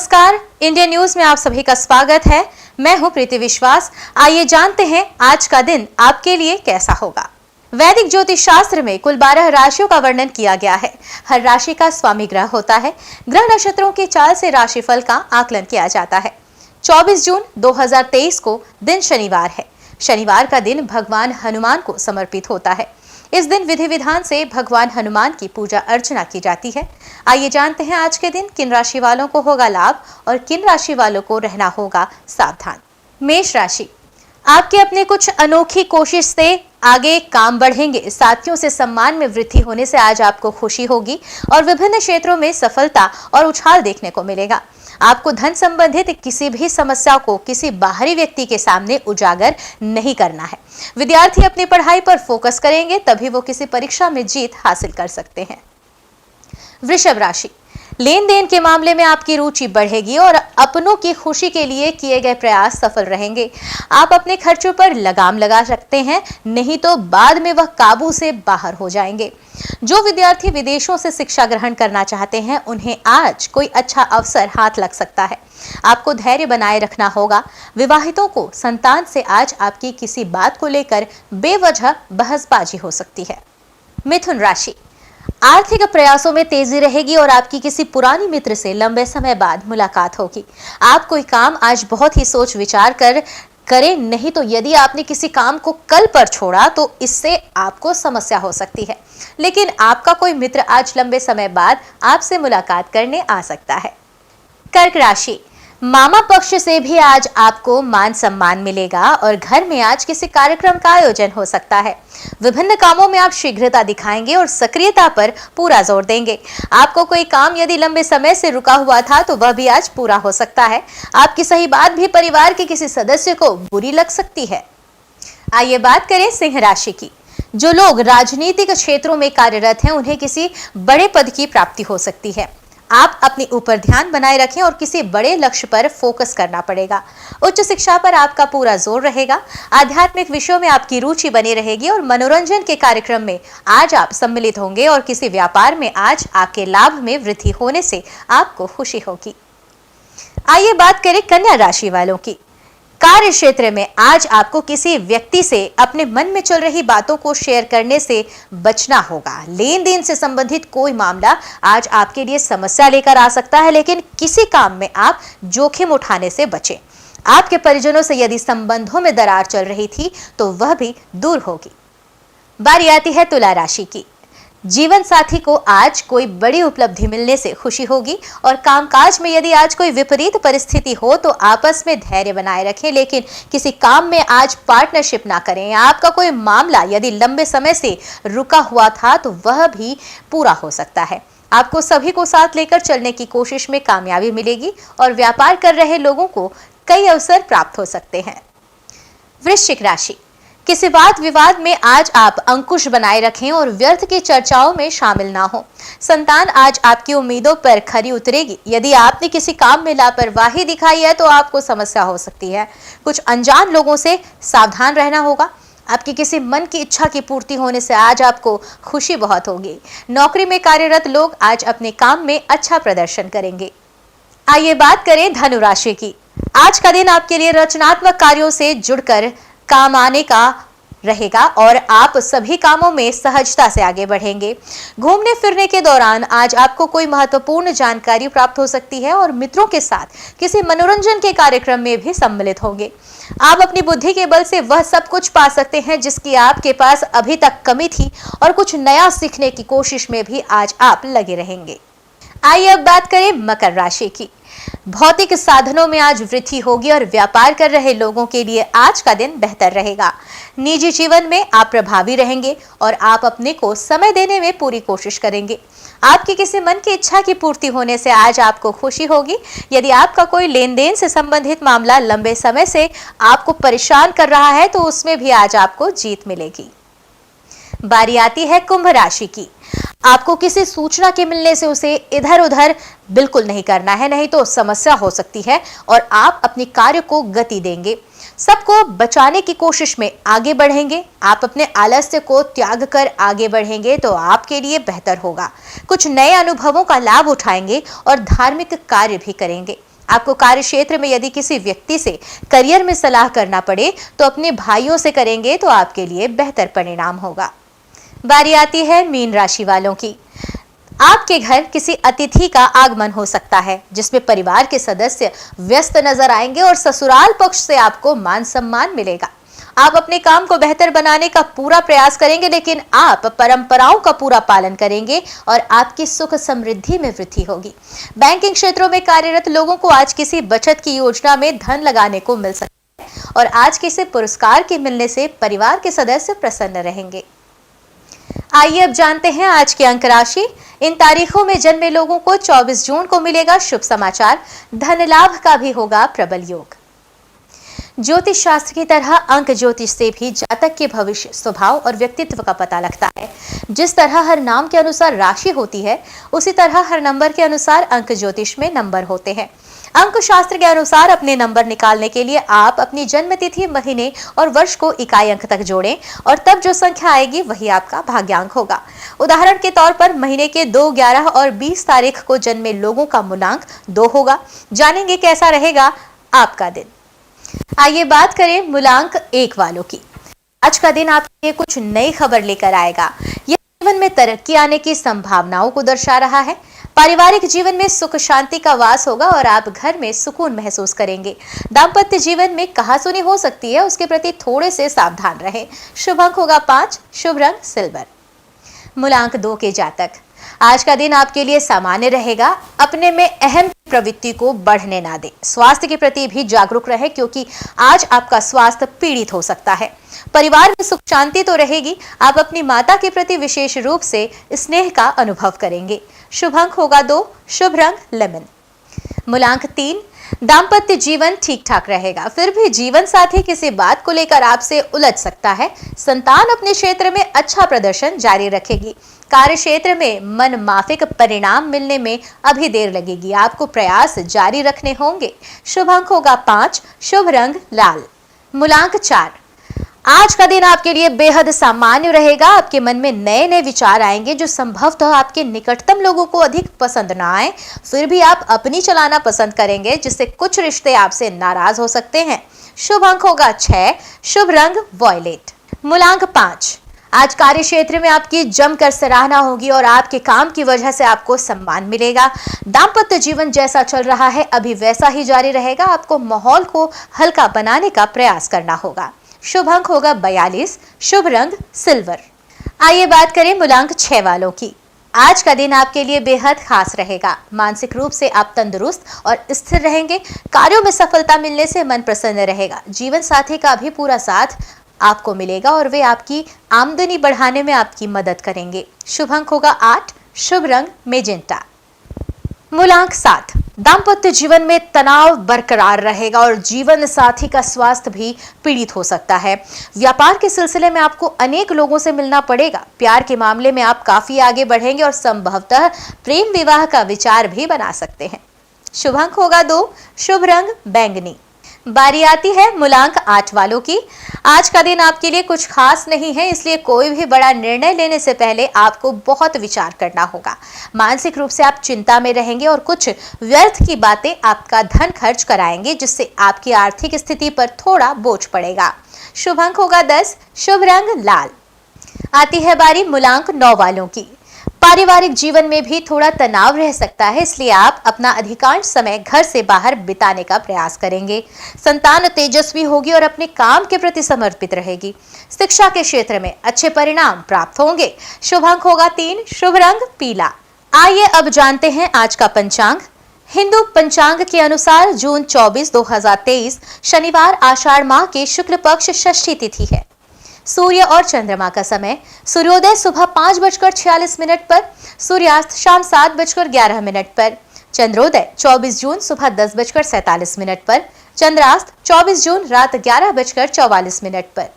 नमस्कार, India news में आप सभी का स्वागत है। मैं हूं प्रीति विश्वास। आइए जानते हैं आज का दिन आपके लिए कैसा होगा। वैदिक ज्योतिष शास्त्र में कुल 12 राशियों का वर्णन किया गया है। हर राशि का स्वामी ग्रह होता है। ग्रह नक्षत्रों की चाल से राशिफल का आकलन किया जाता है। 24 जून 2023 को दिन शनिवार है। शनिवार का दिन भगवान हनुमान को समर्पित होता है। इस दिन विधि विधान से भगवान हनुमान की पूजा अर्चना की जाती है। आइए जानते हैं आज के दिन किन राशि वालों को होगा लाभ और किन राशि वालों को रहना होगा सावधान। मेष राशि, आपके अपने कुछ अनोखी कोशिश से आगे काम बढ़ेंगे। साथियों से सम्मान में वृद्धि होने से आज आपको खुशी होगी और विभिन्न क्षेत्रों में सफलता और उछाल देखने को मिलेगा। आपको धन संबंधित किसी भी समस्या को किसी बाहरी व्यक्ति के सामने उजागर नहीं करना है। विद्यार्थी अपनी पढ़ाई पर फोकस करेंगे, तभी वो किसी परीक्षा में जीत हासिल कर सकते हैं। वृषभ राशि, लेन देन के मामले में आपकी रुचि बढ़ेगी और अपनों की खुशी के लिए किए गए प्रयास सफल रहेंगे। आप अपने खर्चों पर लगाम लगा सकते हैं, नहीं तो बाद में वह काबू से बाहर हो जाएंगे। जो विद्यार्थी विदेशों से शिक्षा ग्रहण करना चाहते हैं, उन्हें आज कोई अच्छा अवसर हाथ लग सकता है। आपको धैर्य बनाए रखना होगा। विवाहितों को संतान से आज आपकी किसी बात को लेकर बेवजह बहसबाजी हो सकती है। मिथुन राशि, आर्थिक प्रयासों में तेजी रहेगी और आपकी किसी पुरानी मित्र से लंबे समय बाद मुलाकात होगी। आप कोई काम आज बहुत ही सोच विचार कर करें, नहीं तो यदि आपने किसी काम को कल पर छोड़ा तो इससे आपको समस्या हो सकती है। लेकिन आपका कोई मित्र आज लंबे समय बाद आपसे मुलाकात करने आ सकता है। कर्क राशि, मामा पक्ष से भी आज आपको मान सम्मान मिलेगा और घर में आज किसी कार्यक्रम का आयोजन हो सकता है। विभिन्न कामों में आप शीघ्रता दिखाएंगे और सक्रियता पर पूरा जोर देंगे। आपको कोई काम यदि लंबे समय से रुका हुआ था तो वह भी आज पूरा हो सकता है। आपकी सही बात भी परिवार के किसी सदस्य को बुरी लग सकती है। आइए बात करें सिंह राशि की। जो लोग राजनीतिक क्षेत्रों में कार्यरत हैं, उन्हें किसी बड़े पद की प्राप्ति हो सकती है। आप अपने ऊपर ध्यान बनाए रखें और किसी बड़े लक्ष्य पर फोकस करना पड़ेगा। उच्च शिक्षा पर आपका पूरा जोर रहेगा। आध्यात्मिक विषयों में आपकी रुचि बनी रहेगी और मनोरंजन के कार्यक्रम में आज आप सम्मिलित होंगे और किसी व्यापार में आज आपके लाभ में वृद्धि होने से आपको खुशी होगी। आइए बात करें कन्या राशि वालों की। कार्य क्षेत्र में आज आपको किसी व्यक्ति से अपने मन में चल रही बातों को शेयर करने से बचना होगा। लेन देन से संबंधित कोई मामला आज आपके लिए समस्या लेकर आ सकता है, लेकिन किसी काम में आप जोखिम उठाने से बचें। आपके परिजनों से यदि संबंधों में दरार चल रही थी तो वह भी दूर होगी। बारी आती है तुला राशि की। जीवन साथी को आज कोई बड़ी उपलब्धि मिलने से खुशी होगी और कामकाज में यदि आज कोई विपरीत परिस्थिति हो तो आपस में धैर्य बनाए रखें, लेकिन किसी काम में आज पार्टनरशिप ना करें। आपका कोई मामला यदि लंबे समय से रुका हुआ था तो वह भी पूरा हो सकता है। आपको सभी को साथ लेकर चलने की कोशिश में कामयाबी मिलेगी और व्यापार कर रहे लोगों को कई अवसर प्राप्त हो सकते हैं। वृश्चिक राशि, किसी वाद विवाद में आज आप अंकुश बनाए रखें और व्यर्थ की चर्चाओं में शामिल ना हो। संतान आज आपकी उम्मीदों पर खरी उतरेगी। यदि आपने किसी काम में लापरवाही दिखाई है तो आपको समस्या हो सकती है। कुछ अनजान लोगों से सावधान रहना होगा। आपकी किसी मन की इच्छा की पूर्ति होने से आज आपको खुशी बहुत होगी। नौकरी में कार्यरत लोग आज अपने काम में अच्छा प्रदर्शन करेंगे। आइए बात करें धनु राशि की। आज का दिन आपके लिए रचनात्मक कार्यों से जुड़कर काम आने का रहेगा और आप सभी कामों में सहजता से आगे बढ़ेंगे। घूमने फिरने के दौरान आज आपको कोई महत्वपूर्ण जानकारी प्राप्त हो सकती है और मित्रों के साथ किसी मनोरंजन के कार्यक्रम में भी सम्मिलित होंगे। आप अपनी बुद्धि के बल से वह सब कुछ पा सकते हैं जिसकी आपके पास अभी तक कमी थी और कुछ नया सीखने की कोशिश में भी आज आप लगे रहेंगे। आइए अब बात करें मकर राशि की। भौतिक साधनों में आज वृद्धि होगी और व्यापार कर रहे लोगों के लिए आज का दिन बेहतर रहेगा। निजी जीवन में आप प्रभावी रहेंगे और आप अपने को समय देने में पूरी कोशिश करेंगे। आपकी किसी मन की इच्छा की पूर्ति होने से आज आपको खुशी होगी। यदि आपका कोई लेन देन से संबंधित मामला लंबे समय से आपको परेशान कर रहा है तो उसमें भी आज आपको जीत मिलेगी। बारी आती है कुंभ राशि की। आपको किसी सूचना के मिलने से उसे इधर उधर बिल्कुल नहीं करना है, नहीं तो समस्या हो सकती है और आप अपने कार्य को गति देंगे। सबको बचाने की कोशिश में आगे बढ़ेंगे। आप अपने आलस्य को त्याग कर आगे बढ़ेंगे तो आपके लिए बेहतर होगा। कुछ नए अनुभवों का लाभ उठाएंगे और धार्मिक कार्य भी करेंगे। आपको कार्य क्षेत्र में यदि किसी व्यक्ति से करियर में सलाह करना पड़े तो अपने भाइयों से करेंगे तो आपके लिए बेहतर परिणाम होगा। बारी आती है मीन राशि वालों की। आपके घर किसी अतिथि का आगमन हो सकता है जिसमें परिवार के सदस्य व्यस्त नजर आएंगे और ससुराल पक्ष से आपको मान सम्मान मिलेगा। आप अपने काम को बेहतर बनाने का पूरा प्रयास करेंगे, लेकिन आप परंपराओं का पूरा पालन करेंगे और आपकी सुख समृद्धि में वृद्धि होगी। बैंकिंग क्षेत्रों में कार्यरत लोगों को आज किसी बचत की योजना में धन लगाने को मिल सकता है और आज किसी पुरस्कार के मिलने से परिवार के सदस्य प्रसन्न रहेंगे। आइए अब जानते हैं आज की अंक राशि। इन तारीखों में जन्मे लोगों को 24 जून को मिलेगा शुभ समाचार, धन लाभ का भी होगा प्रबल योग। ज्योतिष शास्त्र की तरह अंक ज्योतिष से भी जातक के भविष्य, स्वभाव और व्यक्तित्व का पता लगता है। जिस तरह हर नाम के अनुसार राशि होती है, उसी तरह हर नंबर के अनुसार अंक ज्योतिष में नंबर होते हैं। अंक शास्त्र के अनुसार अपने नंबर निकालने के लिए आप अपनी जन्म तिथि, महीने और वर्ष को इकाई अंक तक जोड़ें और तब जो संख्या आएगी वही आपका भाग्यांक होगा। उदाहरण के तौर पर महीने के 2, 11 और 20 तारीख को जन्मे लोगों का मूलांक 2 होगा। जानेंगे कैसा रहेगा आपका दिन। आइए बात करें मूलांक 1 वालों की। आज का दिन आपके लिए कुछ नई खबर लेकर आएगा। यह जीवन में तरक्की आने की संभावनाओं को दर्शा रहा है। पारिवारिक जीवन में सुख शांति का वास होगा और आप घर में सुकून महसूस करेंगे। दाम्पत्य जीवन में कहासुनी हो सकती है, उसके प्रति थोड़े से सावधान रहें। शुभ अंक होगा 5, शुभ रंग सिल्वर। मूलांक 2 के जातक, आज का दिन आपके लिए सामान्य रहेगा। अपने में अहम प्रवृत्ति को बढ़ने ना दें। स्वास्थ्य के प्रति भी जागरूक रहे क्योंकि आज आपका स्वास्थ्य पीड़ित हो सकता है। परिवार में सुख शांति तो रहेगी, आप अपनी माता के प्रति विशेष रूप से स्नेह का अनुभव करेंगे। शुभ अंक होगा 2, शुभ रंग लेमन। मूलांक 3, दाम्पत्य जीवन ठीक ठाक रहेगा, फिर भी जीवन साथी किसी बात को लेकर आपसे उलझ सकता है। संतान अपने क्षेत्र में अच्छा प्रदर्शन जारी रखेगी। कार्य क्षेत्र में मन माफिक परिणाम मिलने में अभी देर लगेगी, आपको प्रयास जारी रखने होंगे। शुभ अंक होगा 5, शुभ रंग लाल। मूलांक 4, आज का दिन आपके लिए बेहद सामान्य रहेगा। आपके मन में नए नए विचार आएंगे जो संभवतः आपके निकटतम लोगों को अधिक पसंद ना आए, फिर भी आप अपनी चलाना पसंद करेंगे, जिससे कुछ रिश्ते आपसे नाराज हो सकते हैं। शुभ अंक होगा 6, शुभ रंग वॉयलेट। मूलांक 5, आज कार्य क्षेत्र में आपकी जमकर सराहना होगी और आपके काम की वजह से आपको सम्मान मिलेगा। दाम्पत्य जीवन जैसा चल रहा है अभी वैसा ही जारी रहेगा। आपको माहौल को हल्का बनाने का प्रयास करना होगा। शुभ अंक होगा 42, शुभ रंग सिल्वर। आइए बात करें मूलांक 6 वालों की। आज का दिन आपके लिए बेहद खास रहेगा। मानसिक रूप से आप तंदुरुस्त और स्थिर रहेंगे। कार्यों में सफलता मिलने से मन प्रसन्न रहेगा। जीवन साथी का भी पूरा साथ आपको मिलेगा और वे आपकी आमदनी बढ़ाने में आपकी मदद करेंगे। शुभ अंक होगा 8, शुभ रंग मेजेंटा। मूलांक 7, दाम्पत्य जीवन में तनाव बरकरार रहेगा और जीवन साथी का स्वास्थ्य भी पीड़ित हो सकता है। व्यापार के सिलसिले में आपको अनेक लोगों से मिलना पड़ेगा। प्यार के मामले में आप काफी आगे बढ़ेंगे और संभवतः प्रेम विवाह का विचार भी बना सकते हैं। शुभ अंक होगा 2, शुभ रंग बैंगनी। बारी आती है मूलांक 8 वालों की। आज का दिन आपके लिए कुछ खास नहीं है, इसलिए कोई भी बड़ा निर्णय लेने से पहले आपको बहुत विचार करना होगा। मानसिक रूप से आप चिंता में रहेंगे और कुछ व्यर्थ की बातें आपका धन खर्च कराएंगे, जिससे आपकी आर्थिक स्थिति पर थोड़ा बोझ पड़ेगा। शुभ अंक होगा 10, शुभ रंग लाल। आती है बारी मूलांक 9 वालों की। पारिवारिक जीवन में भी थोड़ा तनाव रह सकता है, इसलिए आप अपना अधिकांश समय घर से बाहर बिताने का प्रयास करेंगे। संतान तेजस्वी होगी और अपने काम के प्रति समर्पित रहेगी। शिक्षा के क्षेत्र में अच्छे परिणाम प्राप्त होंगे। शुभ अंक होगा 3, शुभ रंग पीला। आइए अब जानते हैं आज का पंचांग। हिंदू पंचांग के अनुसार जून 24, 2023 शनिवार आषाढ़ माह के शुक्ल पक्ष षष्ठी तिथि है। सूर्य और चंद्रमा का समय, सूर्योदय सुबह 5:46 पर, सूर्यास्त शाम 7:11 पर, चंद्रोदय 24 जून सुबह 10:47 पर, चंद्रास्त 24 जून रात 11:44 पर।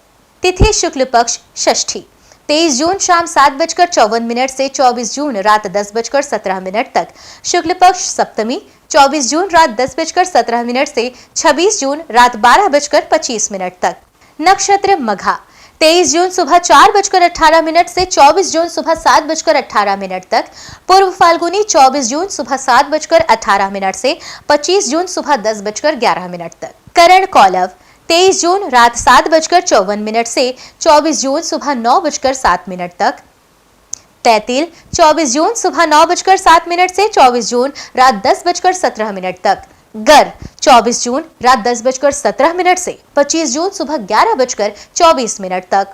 तिथि शुक्ल पक्ष षष्ठी 23 जून शाम 7:54 से 24 जून रात 10:17 तक। शुक्ल पक्ष सप्तमी 24 जून रात 10:17 से 26 जून रात 12:25 तक। नक्षत्र मघा 23 जून सुबह 4:18 से 24 जून सुबह 7:18 तक। पूर्व फाल्गुनी 24 जून सुबह 7:18 से 25 जून सुबह 10:11 तक। करण कौलव 23 जून रात 7:54 से 24 जून सुबह 9:07 तक। तैतिल 24 जून सुबह 9:07 से 24 जून रात 10:17 तक। गर 24 जून रात 10:17 से 25 जून सुबह 11:24 तक।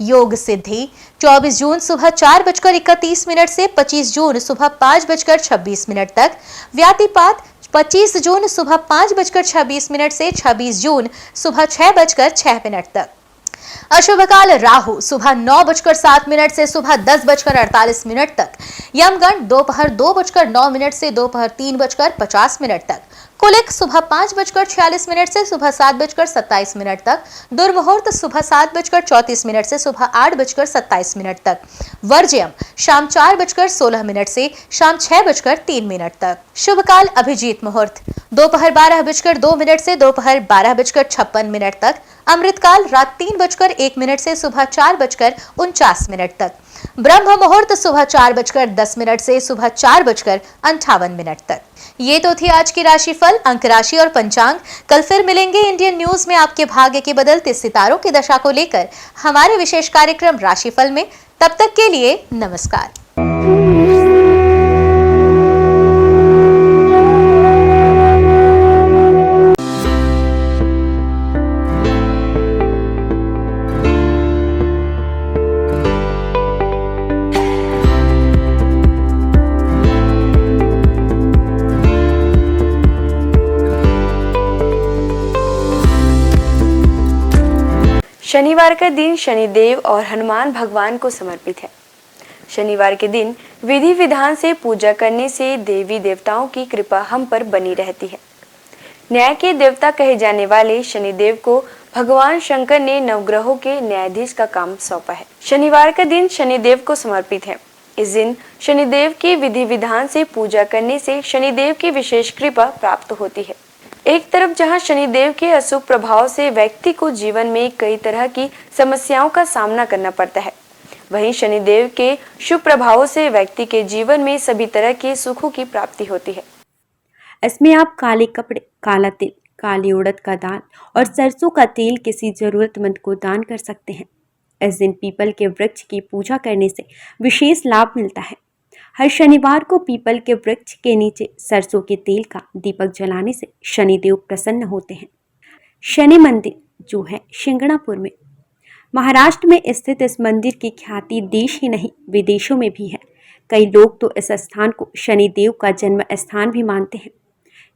योग सिद्धि 24 जून सुबह 4:31 से 25 जून सुबह 5:26 तक। व्यातिपात 25 जून सुबह 5:26 से 26 जून सुबह 6:06 तक। अशुभ काल राहु सुबह 9:07 से सुबह 10:48 तक। यमगंड दोपहर 2:09 से दोपहर 3:50 तक। कुलिक सुबह 5:46 से सुबह 7:27 तक। दुर्मुहूर्त सुबह 7:34 से सुबह 8:27 तक। वर्ज्यम शाम 4:16 से शाम 6:03 तक। शुभ काल अभिजीत मुहूर्त दोपहर 12:02 से दोपहर 12:56 तक। अमृतकाल रात 3:01 से सुबह 4:49 तक। ब्रह्म मुहूर्त सुबह 4:10 से सुबह 4:58 तक। ये तो थी आज की राशिफल, अंक राशि और पंचांग। कल फिर मिलेंगे इंडियन न्यूज में आपके भाग्य के बदलते सितारों की दशा को लेकर हमारे विशेष कार्यक्रम राशिफल में। तब तक के लिए नमस्कार। शनिवार का दिन शनिदेव और हनुमान भगवान को समर्पित है। शनिवार के दिन विधि विधान से पूजा करने से देवी देवताओं की कृपा हम पर बनी रहती है। न्याय के देवता कहे जाने वाले शनिदेव को भगवान शंकर ने नवग्रहों के न्यायाधीश का काम सौंपा है। शनिवार का दिन शनिदेव को समर्पित है। इस दिन शनिदेव की विधि विधान से पूजा करने से शनिदेव की विशेष कृपा प्राप्त होती है। एक तरफ जहां शनिदेव के अशुभ प्रभाव से व्यक्ति को जीवन में कई तरह की समस्याओं का सामना करना पड़ता है, वहीं शनिदेव के शुभ प्रभावों से व्यक्ति के जीवन में सभी तरह के सुखों की प्राप्ति होती है। इसमें आप काले कपड़े, काला तिल, काली उड़द का दाल और सरसों का तेल किसी जरूरतमंद को दान कर सकते हैं। इस दिन पीपल के वृक्ष की पूजा करने से विशेष लाभ मिलता है। हर शनिवार को पीपल के वृक्ष के नीचे सरसों के तेल का दीपक जलाने से शनिदेव प्रसन्न होते हैं। शनि मंदिर जो है शिंगणापुर में, महाराष्ट्र में स्थित इस मंदिर की ख्याति देश ही नहीं विदेशों में भी है। कई लोग तो इस स्थान को शनिदेव का जन्म स्थान भी मानते हैं।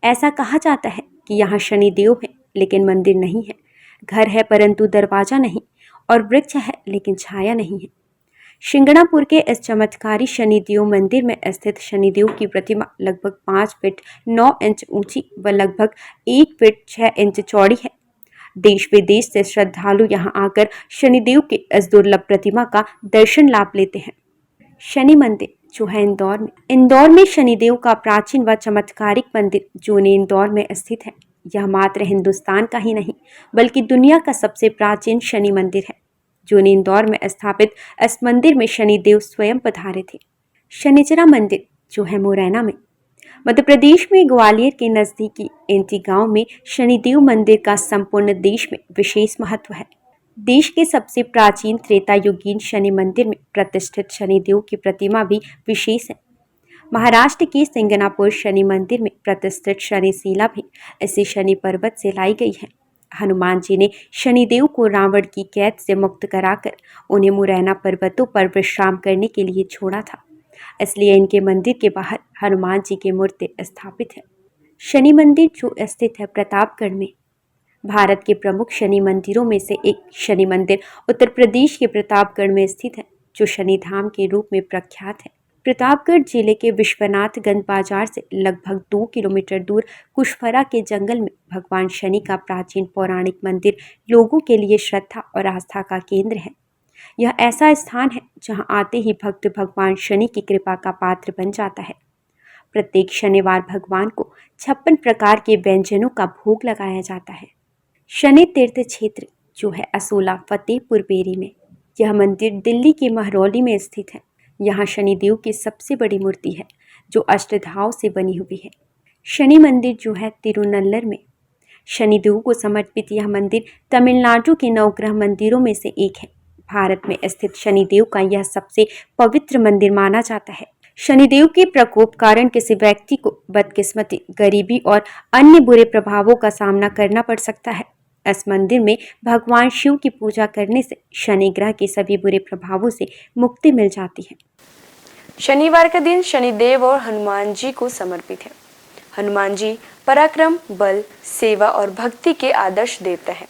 ऐसा कहा जाता है कि यहाँ शनिदेव है लेकिन मंदिर नहीं है, घर है परंतु दरवाजा नहीं, और वृक्ष है लेकिन छाया नहीं है। शिंगणापुर के इस चमत्कारी शनिदेव मंदिर में स्थित शनिदेव की प्रतिमा लगभग 5 फीट 9 इंच ऊंची व लगभग 1 फीट 6 इंच चौड़ी है। देश विदेश से श्रद्धालु यहां आकर शनिदेव के इस दुर्लभ प्रतिमा का दर्शन लाभ लेते हैं। शनि मंदिर जो है इंदौर में शनिदेव का प्राचीन व चमत्कारिक मंदिर जो इंदौर में स्थित है। यह मात्र हिंदुस्तान का ही नहीं बल्कि दुनिया का सबसे प्राचीन शनि मंदिर है। जो इंदौर में स्थापित इस मंदिर में शनिदेव स्वयं पधारे थे। शनिचरा मंदिर जो है मुरैना में, मध्य प्रदेश में ग्वालियर के नजदीकी एंटी गांव में शनिदेव मंदिर का संपूर्ण देश में विशेष महत्व है। देश के सबसे प्राचीन त्रेता युगीन शनि मंदिर में प्रतिष्ठित शनिदेव की प्रतिमा भी विशेष है। महाराष्ट्र के सिंगनापुर शनि मंदिर में प्रतिष्ठित शनिशिला भी इसी शनि पर्वत से लाई गई है। हनुमान जी ने शनिदेव को रावण की कैद से मुक्त कराकर उन्हें मुरैना पर्वतों पर विश्राम करने के लिए छोड़ा था, इसलिए इनके मंदिर के बाहर हनुमान जी की मूर्ति स्थापित है। शनि मंदिर जो स्थित है प्रतापगढ़ में, भारत के प्रमुख शनि मंदिरों में से एक शनि मंदिर उत्तर प्रदेश के प्रतापगढ़ में स्थित है, जो शनिधाम के रूप में प्रख्यात है। प्रतापगढ़ जिले के विश्वनाथगंज बाजार से लगभग 2 किलोमीटर दूर कुशफरा के जंगल में भगवान शनि का प्राचीन पौराणिक मंदिर लोगों के लिए श्रद्धा और आस्था का केंद्र है। यह ऐसा स्थान है जहां आते ही भक्त भगवान शनि की कृपा का पात्र बन जाता है। प्रत्येक शनिवार भगवान को 56 प्रकार के व्यंजनों का भोग लगाया जाता है। शनि तीर्थ क्षेत्र जो है असोला फतेहपुर बेरी में। यह मंदिर दिल्ली के महरौली में स्थित है। यहाँ शनिदेव की सबसे बड़ी मूर्ति है जो अष्टधाव से बनी हुई है। शनि मंदिर जो है तिरुनल्लर में। शनिदेव को समर्पित यह मंदिर तमिलनाडु के नवग्रह मंदिरों में से एक है। भारत में स्थित शनिदेव का यह सबसे पवित्र मंदिर माना जाता है। शनिदेव के प्रकोप कारण किसी व्यक्ति को बदकिस्मती, गरीबी और अन्य बुरे प्रभावों का सामना करना पड़ सकता है। इस मंदिर में भगवान शिव की पूजा करने से शनि ग्रह के सभी बुरे प्रभावों से मुक्ति मिल जाती है। शनिवार का दिन शनिदेव और हनुमान जी को समर्पित है। हनुमान जी पराक्रम, बल, सेवा और भक्ति के आदर्श देवता है।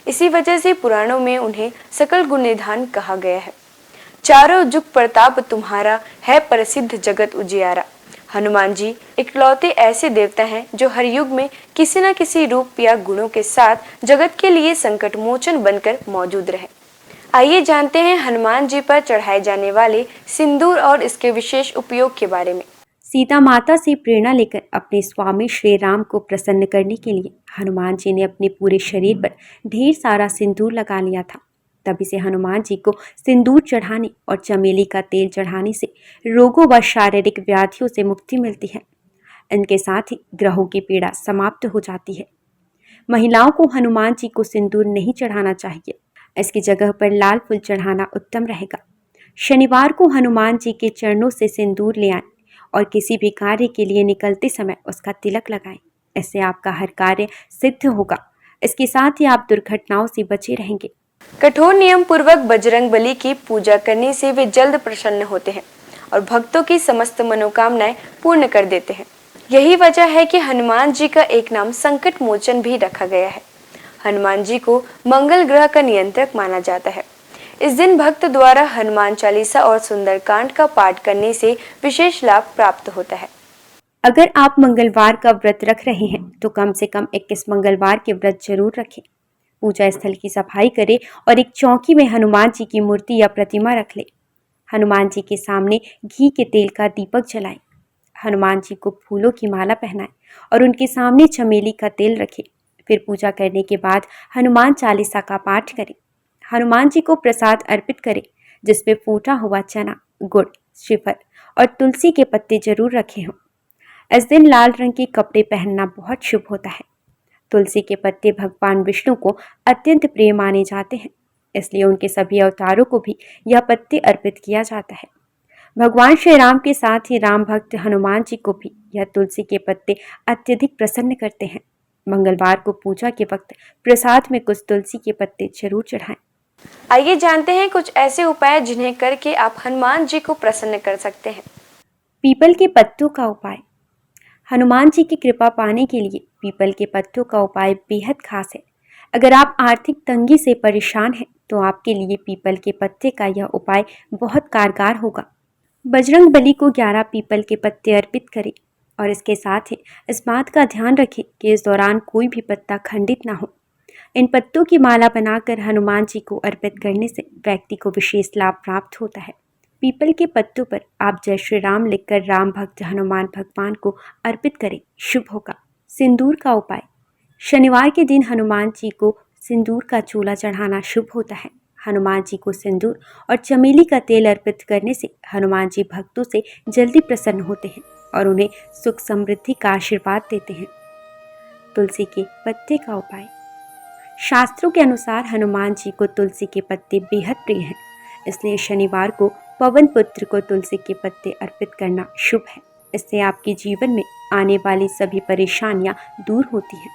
इसी वजह से पुराणों में उन्हें सकल गुण निधान कहा गया है। चारों जुग प्रताप तुम्हारा है, प्रसिद्ध जगत उजियारा। हनुमान जी इकलौते ऐसे देवता हैं जो हर युग में किसी न किसी रूप या गुणों के साथ जगत के लिए संकट मोचन बनकर मौजूद रहे। आइए जानते हैं हनुमान जी पर चढ़ाए जाने वाले सिंदूर और इसके विशेष उपयोग के बारे में। सीता माता से प्रेरणा लेकर अपने स्वामी श्री राम को प्रसन्न करने के लिए हनुमान जी ने अपने पूरे शरीर पर ढेर सारा सिंदूर लगा लिया था। तभी से हनुमान जी को सिंदूर चढ़ाने और चमेली का तेल चढ़ाने से रोगों व शारीरिक व्याधियों से मुक्ति मिलती है। इनके साथ ही ग्रहों की पीड़ा समाप्त हो जाती है। महिलाओं को हनुमान जी को सिंदूर नहीं चढ़ाना चाहिए। इसकी जगह पर लाल फूल चढ़ाना उत्तम रहेगा। शनिवार को हनुमान जी के चरणों से सिंदूर ले आएं और किसी भी कार्य के लिए निकलते समय उसका तिलक लगाएं। इससे आपका हर कार्य सिद्ध होगा। इसके साथ ही आप दुर्घटनाओं से बचे रहेंगे। कठोर नियम पूर्वक बजरंग बली की पूजा करने से वे जल्द प्रसन्न होते हैं और भक्तों की समस्त मनोकामनाएं पूर्ण कर देते हैं। यही वजह है कि हनुमान जी का एक नाम संकट मोचन भी रखा गया है। हनुमान जी को मंगल ग्रह का नियंत्रक माना जाता है। इस दिन भक्त द्वारा हनुमान चालीसा और सुंदरकांड का पाठ करने से विशेष लाभ प्राप्त होता है। अगर आप मंगलवार का व्रत रख रहे हैं तो कम से कम 21 मंगलवार के व्रत जरूर रखें। पूजा स्थल की सफाई करें और एक चौकी में हनुमान जी की मूर्ति या प्रतिमा रख लें। हनुमान जी के सामने घी के तेल का दीपक जलाएं। हनुमान जी को फूलों की माला पहनाएं और उनके सामने चमेली का तेल रखें। फिर पूजा करने के बाद हनुमान चालीसा का पाठ करें। हनुमान जी को प्रसाद अर्पित करें जिसमें फूटा हुआ चना, गुड़, श्रीफल और तुलसी के पत्ते जरूर रखे हों। इस दिन लाल रंग के कपड़े पहनना बहुत शुभ होता है। तुलसी के पत्ते भगवान विष्णु को अत्यंत प्रिय माने जाते हैं, इसलिए उनके सभी अवतारों को भी यह पत्ते अर्पित किया जाता है। भगवान श्री राम के साथ ही राम भक्त हनुमान जी को भी यह तुलसी के पत्ते अत्यधिक प्रसन्न करते हैं। मंगलवार को पूजा के वक्त प्रसाद में कुछ तुलसी के पत्ते जरूर चढ़ाएं। आइए जानते हैं कुछ ऐसे उपाय जिन्हें करके आप हनुमान जी को प्रसन्न कर सकते हैं। पीपल के पत्तों का उपाय। हनुमान जी की कृपा पाने के लिए पीपल के पत्तों का उपाय बेहद खास है। अगर आप आर्थिक तंगी से परेशान हैं तो आपके लिए पीपल के पत्ते का यह उपाय बहुत कारगर होगा। बजरंग बली को 11 पीपल के पत्ते अर्पित करें और इसके साथ ही इस बात का ध्यान रखें कि इस दौरान कोई भी पत्ता खंडित ना हो। इन पत्तों की माला बनाकर हनुमान जी को अर्पित करने से व्यक्ति को विशेष लाभ प्राप्त होता है। पीपल के पत्तों पर आप जय श्री राम लिखकर राम भक्त हनुमान भगवान को अर्पित करें, शुभ होगा। सिंदूर का उपाय। शनिवार के दिन हनुमान जी को सिंदूर का चूल्हा चढ़ाना शुभ होता है। हनुमान जी को सिंदूर और चमेली का तेल अर्पित करने से हनुमान जी भक्तों से जल्दी प्रसन्न होते हैं और उन्हें सुख समृद्धि का आशीर्वाद देते हैं। तुलसी के पत्ते का उपाय। शास्त्रों के अनुसार हनुमान जी को तुलसी के पत्ते बेहद प्रिय हैं, इसलिए शनिवार को पवन पुत्र को तुलसी के पत्ते अर्पित करना शुभ है। इससे आपके जीवन में आने वाली सभी परेशानियां दूर होती हैं।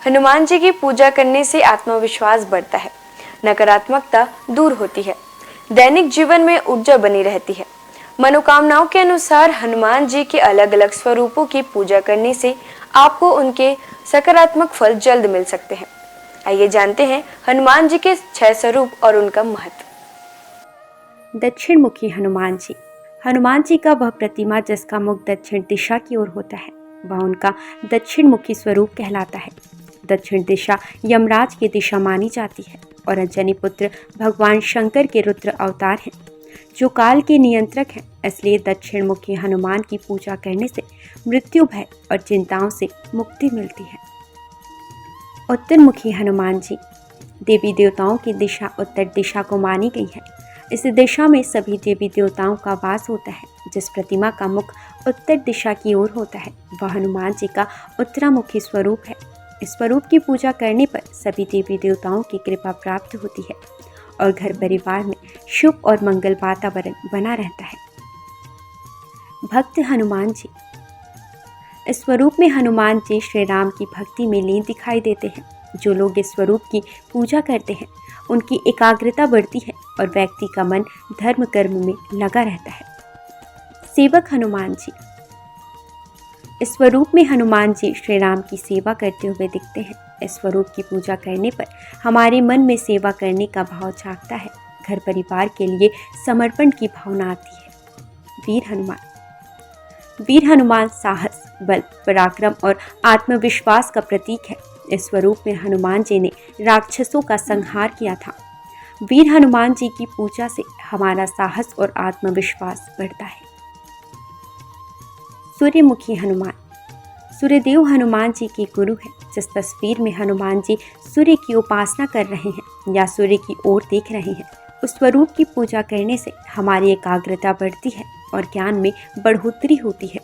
हनुमान जी की पूजा करने से आत्मविश्वास बढ़ता है, नकारात्मकता दूर होती है, दैनिक जीवन में ऊर्जा बनी रहती है। मनोकामनाओं के अनुसार हनुमान जी के अलग अलग स्वरूपों की पूजा करने से आपको उनके सकारात्मक फल जल्द मिल सकते हैं। आइए जानते हैं हनुमान जी के 6 स्वरूप और उनका महत्व। दक्षिण मुखी हनुमान जी। हनुमान जी का वह प्रतिमा जिसका मुख दक्षिण दिशा की ओर होता है वह उनका दक्षिण मुखी स्वरूप कहलाता है। दक्षिण दिशा यमराज की दिशा मानी जाती है और अंजनी पुत्र भगवान शंकर के रुद्र अवतार हैं जो काल के नियंत्रक हैं। इसलिए दक्षिण मुखी हनुमान की पूजा करने से मृत्यु भय और चिंताओं से मुक्ति मिलती है। उत्तर मुखी हनुमान जी। देवी देवताओं की दिशा उत्तर दिशा को मानी गई है। इस दिशा में सभी देवी देवताओं का वास होता है। जिस प्रतिमा का मुख उत्तर दिशा की ओर होता है वह हनुमान जी का उत्तरामुखी स्वरूप है। इस स्वरूप की पूजा करने पर सभी देवी देवताओं की कृपा प्राप्त होती है और घर परिवार में शुभ और मंगल वातावरण बना रहता है। भक्त हनुमान जी। इस स्वरूप में हनुमान जी श्री राम की भक्ति में लीन दिखाई देते हैं। जो लोग इस स्वरूप की पूजा करते हैं उनकी एकाग्रता बढ़ती है और व्यक्ति का मन धर्म कर्म में लगा रहता है। सेवक हनुमान जी। इस स्वरूप में हनुमान जी श्री राम की सेवा करते हुए दिखते हैं। इस स्वरूप की पूजा करने पर हमारे मन में सेवा करने का भाव जागता है। घर परिवार के लिए समर्पण की भावना आती है। वीर हनुमान। वीर हनुमान साहस, बल, पराक्रम और आत्मविश्वास का प्रतीक है। इस स्वरूप में हनुमान जी ने राक्षसों का संहार किया था। वीर हनुमान जी की पूजा से हमारा साहस और आत्मविश्वास बढ़ता है। सूर्यमुखी हनुमान। सूर्यदेव हनुमान जी के गुरु हैं। जिस तस्वीर में हनुमान जी सूर्य की उपासना कर रहे हैं या सूर्य की ओर देख रहे हैं, उस स्वरूप की पूजा करने से हमारी एकाग्रता बढ़ती है और ज्ञान में बढ़ोतरी होती है।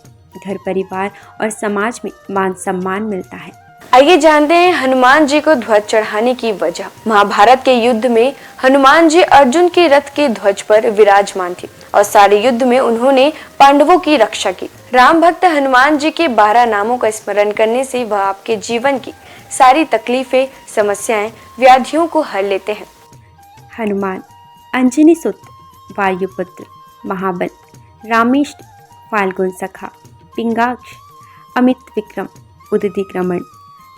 घर परिवार और समाज में मान सम्मान मिलता है। आइए जानते हैं हनुमान जी को ध्वज चढ़ाने की वजह। महाभारत के युद्ध में हनुमान जी अर्जुन के रथ के ध्वज पर विराजमान थे और सारे युद्ध में उन्होंने पांडवों की रक्षा की। राम भक्त हनुमान जी के 12 नामों का स्मरण करने से वह आपके जीवन की सारी तकलीफें, समस्याएं, व्याधियों को हर लेते हैं। हनुमान। अंजनी सुत, वायुपुत्र, महाबल, रामेष्ट, फाल्गुन सखा, पिंगाक्ष, अमित विक्रम, उदधिक्रमण,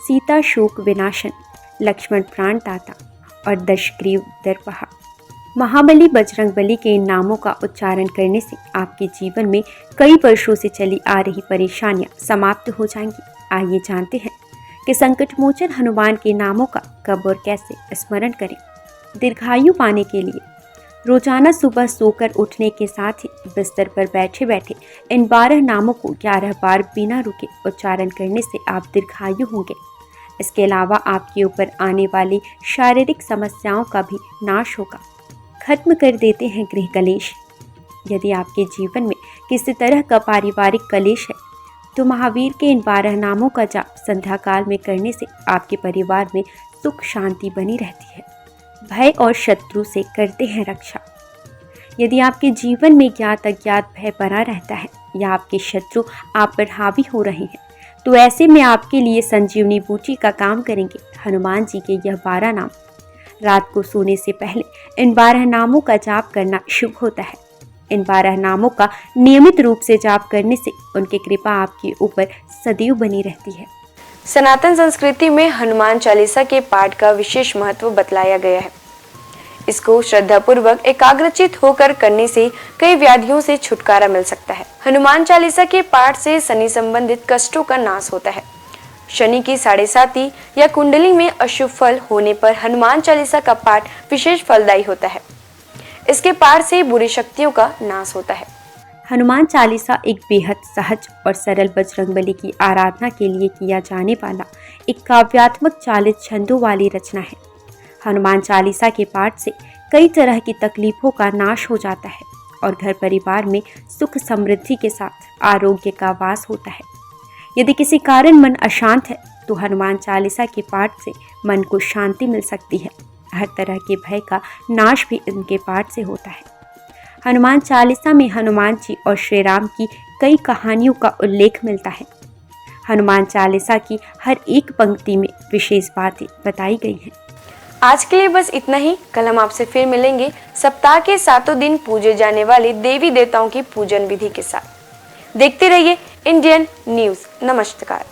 सीता शोक विनाशन, लक्ष्मण प्राण दाता और दशग्रीव दर्पहा। महाबली बजरंगबली के इन नामों का उच्चारण करने से आपके जीवन में कई वर्षों से चली आ रही परेशानियां समाप्त हो जाएंगी। आइए जानते हैं कि संकटमोचन हनुमान के नामों का कब और कैसे स्मरण करें। दीर्घायु पाने के लिए रोजाना सुबह सोकर उठने के साथ ही बिस्तर पर बैठे बैठे इन 12 नामों को 11 बार बिना रुके उच्चारण करने से आप दीर्घायु होंगे। इसके अलावा आपके ऊपर आने वाली शारीरिक समस्याओं का भी नाश होगा। खत्म कर देते हैं गृह कलेश। यदि आपके जीवन में किसी तरह का पारिवारिक कलेश है तो महावीर के इन 12 नामों का जाप संध्या काल में करने से आपके परिवार में सुख शांति बनी रहती है। भय और शत्रु से करते हैं रक्षा। यदि आपके जीवन में ज्ञात अज्ञात भय बना रहता है या आपके शत्रु आप पर हावी हो रहे हैं तो ऐसे में आपके लिए संजीवनी बूटी का काम करेंगे हनुमान जी के यह 12 नाम। रात को सोने से पहले इन 12 नामों का जाप करना शुभ होता है। इन 12 नामों का नियमित रूप से जाप करने से उनकी कृपा आपके ऊपर सदैव बनी रहती है। सनातन संस्कृति में हनुमान चालीसा के पाठ का विशेष महत्व बतलाया गया है। इसको श्रद्धापूर्वक एकाग्रचित होकर करने से कई व्याधियों से छुटकारा मिल सकता है। हनुमान चालीसा के पाठ से शनि संबंधित कष्टों का नाश होता है। शनि की 7.5 या कुंडली में अशुभ फल होने पर हनुमान चालीसा का पाठ विशेष फलदायी होता है। इसके पाठ से बुरी शक्तियों का नाश होता है। हनुमान चालीसा एक बेहद सहज और सरल बजरंगबली की आराधना के लिए किया जाने वाला एक काव्यात्मक 40 छंदों वाली रचना है। हनुमान चालीसा के पाठ से कई तरह की तकलीफों का नाश हो जाता है और घर परिवार में सुख समृद्धि के साथ आरोग्य का वास होता है। यदि किसी कारण मन अशांत है तो हनुमान चालीसा के पाठ से मन को शांति मिल सकती है। हर तरह के भय का नाश भी इनके पाठ से होता है। हनुमान चालीसा में हनुमान जी और श्री राम की कई कहानियों का उल्लेख मिलता है। हनुमान चालीसा की हर एक पंक्ति में विशेष बातें बताई गई हैं। आज के लिए बस इतना ही। कल हम आपसे फिर मिलेंगे सप्ताह के 7 दिन पूजे जाने वाले देवी देवताओं की पूजन विधि के साथ। देखते रहिए इंडियन न्यूज़। नमस्कार।